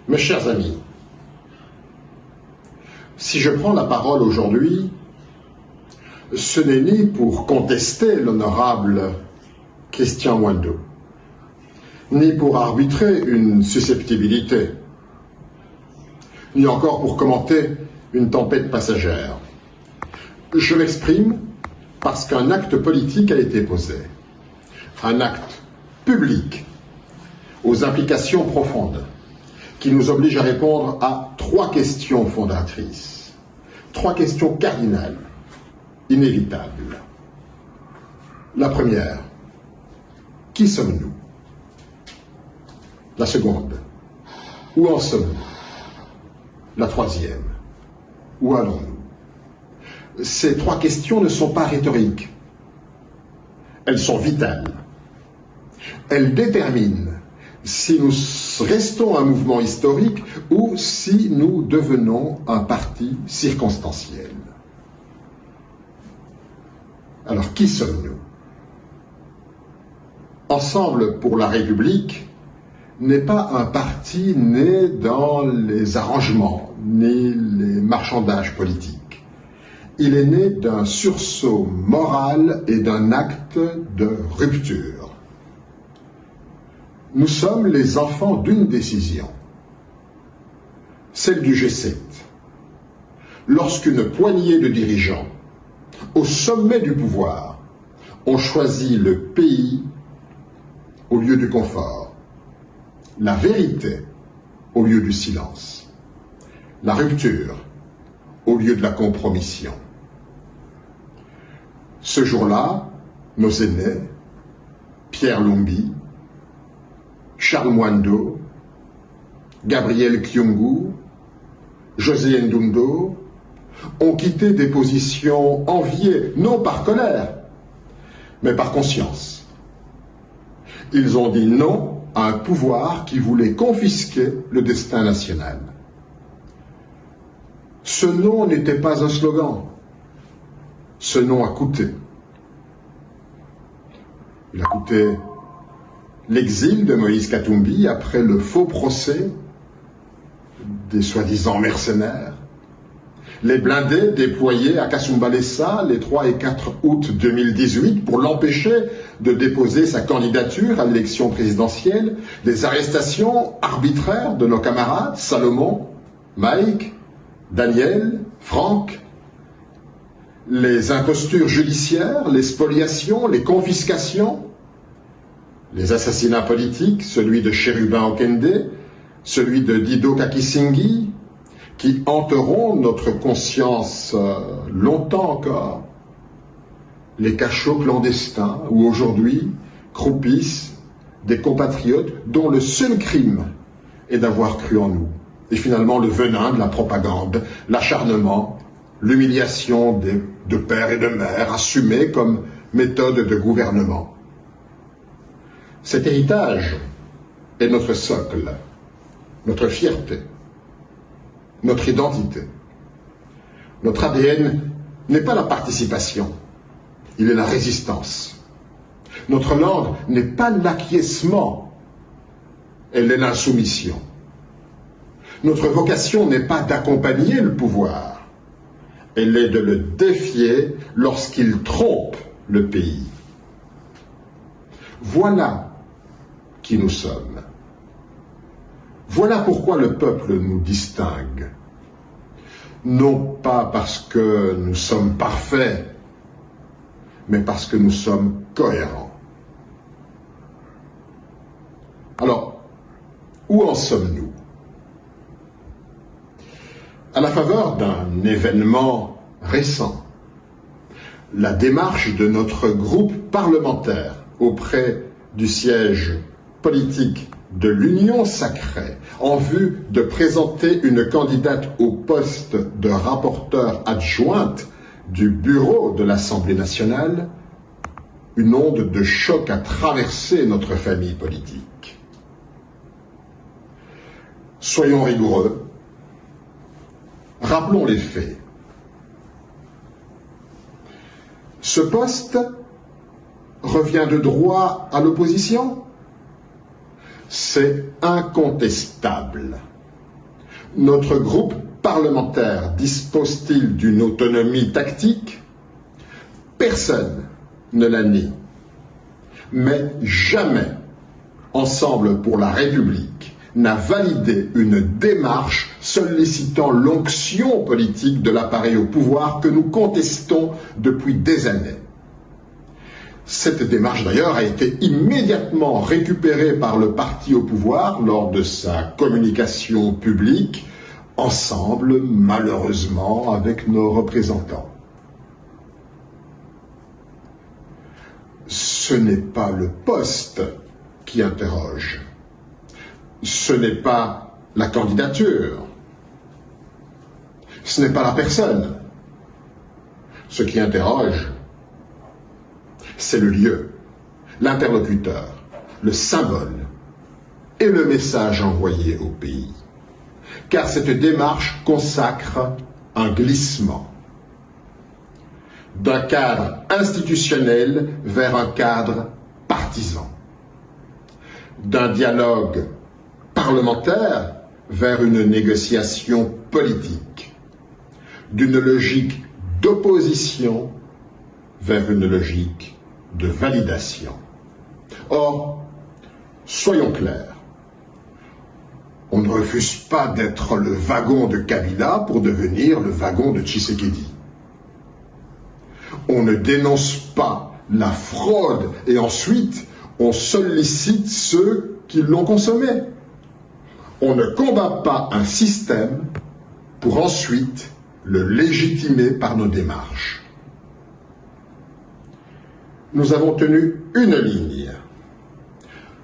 Mes chers amis, si je prends la parole aujourd'hui, ce n'est ni pour contester l'honorable Christian Mwando, ni pour arbitrer une susceptibilité, ni encore pour commenter une tempête passagère. Je m'exprime parce qu'un acte politique a été posé, un acte public aux implications profondes qui nous oblige à répondre à 3 questions fondatrices, 3 questions cardinales, inévitables. La première, qui sommes-nous? La seconde, où en sommes-nous? La troisième, où allons-nous? Ces 3 questions ne sont pas rhétoriques. Elles sont vitales. Elles déterminent si nous restons un mouvement historique ou si nous devenons un parti circonstanciel. Alors, qui sommes-nous? Ensemble pour la République n'est pas un parti né dans les arrangements ni les marchandages politiques. Il est né d'un sursaut moral et d'un acte de rupture. Nous sommes les enfants d'une décision, celle du G7. Lorsqu'une poignée de dirigeants, au sommet du pouvoir, ont choisi le pays au lieu du confort, la vérité au lieu du silence, la rupture au lieu de la compromission. Ce jour-là, nos aînés, Pierre Lumbi, Charles Mwando, Gabriel Kyungu, José Ndundo, ont quitté des positions enviées, non par colère, mais par conscience. Ils ont dit non à un pouvoir qui voulait confisquer le destin national. Ce non n'était pas un slogan. Ce nom a coûté. Il a coûté l'exil de Moïse Katumbi après le faux procès des soi-disant mercenaires, les blindés déployés à Kasumbalesa les 3 et 4 août 2018 pour l'empêcher de déposer sa candidature à l'élection présidentielle, des arrestations arbitraires de nos camarades Salomon, Mike, Daniel, Franck, les impostures judiciaires, les spoliations, les confiscations, les assassinats politiques, celui de Chérubin Okende, celui de Dido Kakisingi, qui hanteront notre conscience longtemps encore, les cachots clandestins où aujourd'hui croupissent des compatriotes dont le seul crime est d'avoir cru en nous. Et finalement le venin de la propagande, l'acharnement, l'humiliation de pères et de mères assumés comme méthode de gouvernement. Cet héritage est notre socle, notre fierté, notre identité. Notre ADN n'est pas la participation, il est la résistance. Notre langue n'est pas l'acquiescement, elle est l'insoumission. Notre vocation n'est pas d'accompagner le pouvoir, elle est de le défier lorsqu'il trompe le pays. Voilà qui nous sommes. Voilà pourquoi le peuple nous distingue. Non pas parce que nous sommes parfaits, mais parce que nous sommes cohérents. Alors, où en sommes-nous? À la faveur d'un événement récent, la démarche de notre groupe parlementaire auprès du siège politique de l'Union sacrée en vue de présenter une candidate au poste de rapporteur adjointe du bureau de l'Assemblée nationale, une onde de choc a traversé notre famille politique. Soyons rigoureux, rappelons les faits. Ce poste revient de droit à l'opposition? C'est incontestable. Notre groupe parlementaire dispose-t-il d'une autonomie tactique? Personne ne la nie. Mais jamais Ensemble pour la République n'a validé une démarche sollicitant l'onction politique de l'appareil au pouvoir que nous contestons depuis des années. Cette démarche d'ailleurs a été immédiatement récupérée par le parti au pouvoir lors de sa communication publique, ensemble malheureusement avec nos représentants. Ce n'est pas le poste qui interroge. Ce n'est pas la candidature. Ce n'est pas la personne. Ce qui interroge, c'est le lieu, l'interlocuteur, le symbole et le message envoyé au pays. Car cette démarche consacre un glissement d'un cadre institutionnel vers un cadre partisan, d'un dialogue parlementaire vers une négociation politique, d'une logique d'opposition vers une logique de validation. Or, soyons clairs, on ne refuse pas d'être le wagon de Kabila pour devenir le wagon de Tshisekedi. On ne dénonce pas la fraude et ensuite on sollicite ceux qui l'ont consommé. On ne combat pas un système pour ensuite le légitimer par nos démarches. Nous avons tenu une ligne.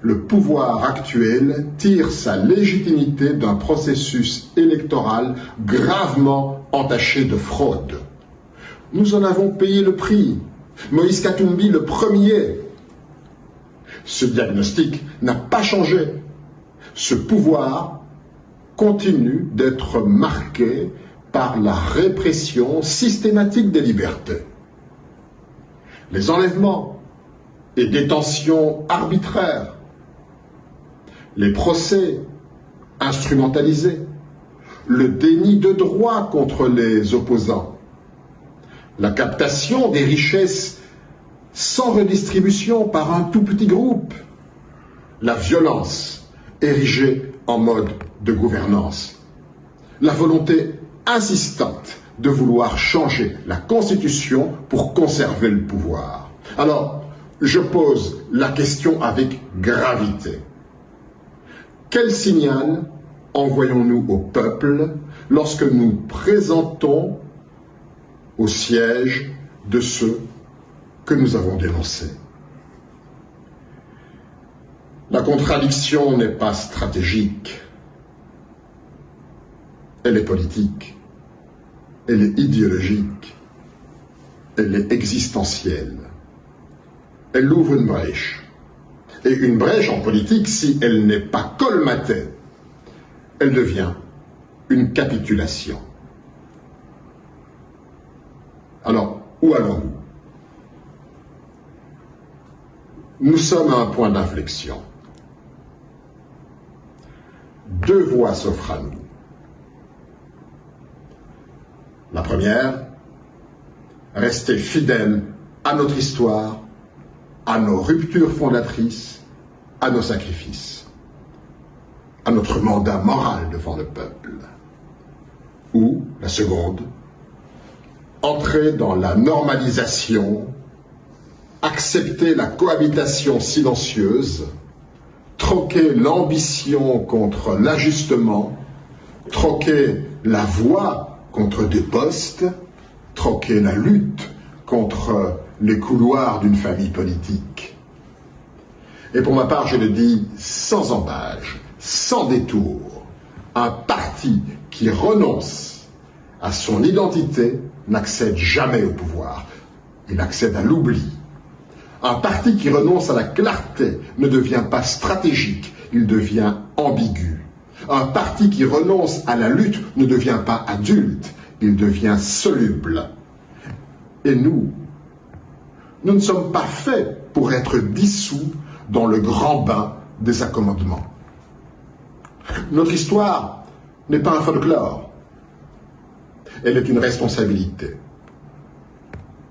Le pouvoir actuel tire sa légitimité d'un processus électoral gravement entaché de fraude. Nous en avons payé le prix. Moïse Katumbi le premier. Ce diagnostic n'a pas changé. Ce pouvoir continue d'être marqué par la répression systématique des libertés. Les enlèvements et détentions arbitraires, les procès instrumentalisés, le déni de droit contre les opposants, la captation des richesses sans redistribution par un tout petit groupe, la violence érigée en mode de gouvernance, la volonté insistante de vouloir changer la Constitution pour conserver le pouvoir. Alors, je pose la question avec gravité. Quel signal envoyons-nous au peuple lorsque nous présentons au siège de ceux que nous avons dénoncés? La contradiction n'est pas stratégique, elle est politique, elle est idéologique, elle est existentielle. Elle ouvre une brèche. Et une brèche en politique, si elle n'est pas colmatée, elle devient une capitulation. Alors, où allons-nous? Nous sommes à un point d'inflexion. Deux voies s'offrent à nous. La première, rester fidèle à notre histoire, à nos ruptures fondatrices, à nos sacrifices, à notre mandat moral devant le peuple. Ou, la seconde, entrer dans la normalisation, accepter la cohabitation silencieuse, troquer l'ambition contre l'ajustement, troquer la voix contre des postes, troquer la lutte contre les couloirs d'une famille politique. Et pour ma part, je le dis sans embâche, sans détour, un parti qui renonce à son identité n'accède jamais au pouvoir, il accède à l'oubli. Un parti qui renonce à la clarté ne devient pas stratégique, il devient ambigu. Un parti qui renonce à la lutte ne devient pas adulte, il devient soluble. Et nous ne sommes pas faits pour être dissous dans le grand bain des accommodements. Notre histoire n'est pas un folklore. Elle est une responsabilité.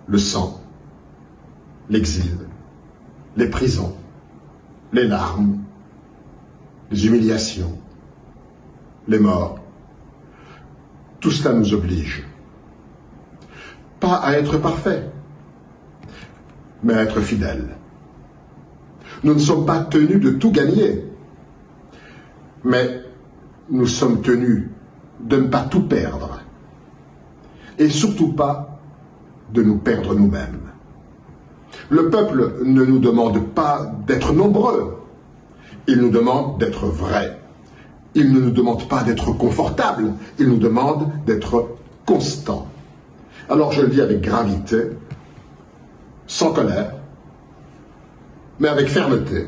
Le sang, l'exil, les prisons, les larmes, les humiliations, les morts, tout cela nous oblige. Pas à être parfaits, mais à être fidèles. Nous ne sommes pas tenus de tout gagner, mais nous sommes tenus de ne pas tout perdre, et surtout pas de nous perdre nous-mêmes. Le peuple ne nous demande pas d'être nombreux, il nous demande d'être vrais. Il ne nous demande pas d'être confortable, il nous demande d'être constant. Alors je le dis avec gravité, sans colère, mais avec fermeté.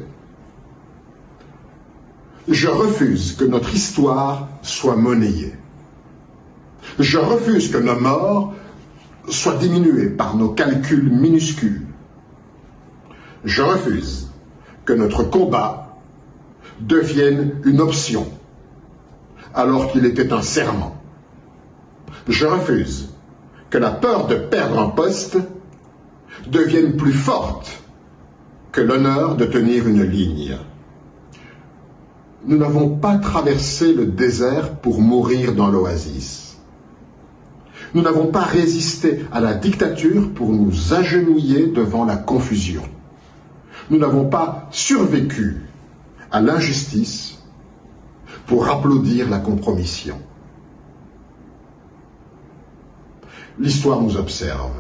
Je refuse que notre histoire soit monnayée. Je refuse que nos morts soient diminués par nos calculs minuscules. Je refuse que notre combat devienne une option, alors qu'il était un serment. Je refuse que la peur de perdre un poste devienne plus forte que l'honneur de tenir une ligne. Nous n'avons pas traversé le désert pour mourir dans l'oasis. Nous n'avons pas résisté à la dictature pour nous agenouiller devant la confusion. Nous n'avons pas survécu à l'injustice pour applaudir la compromission. L'histoire nous observe.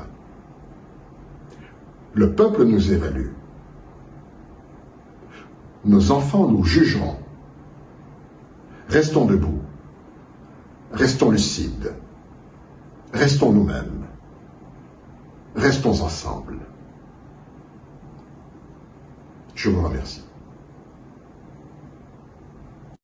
Le peuple nous évalue. Nos enfants nous jugeront. Restons debout. Restons lucides. Restons nous-mêmes. Restons ensemble. Je vous remercie.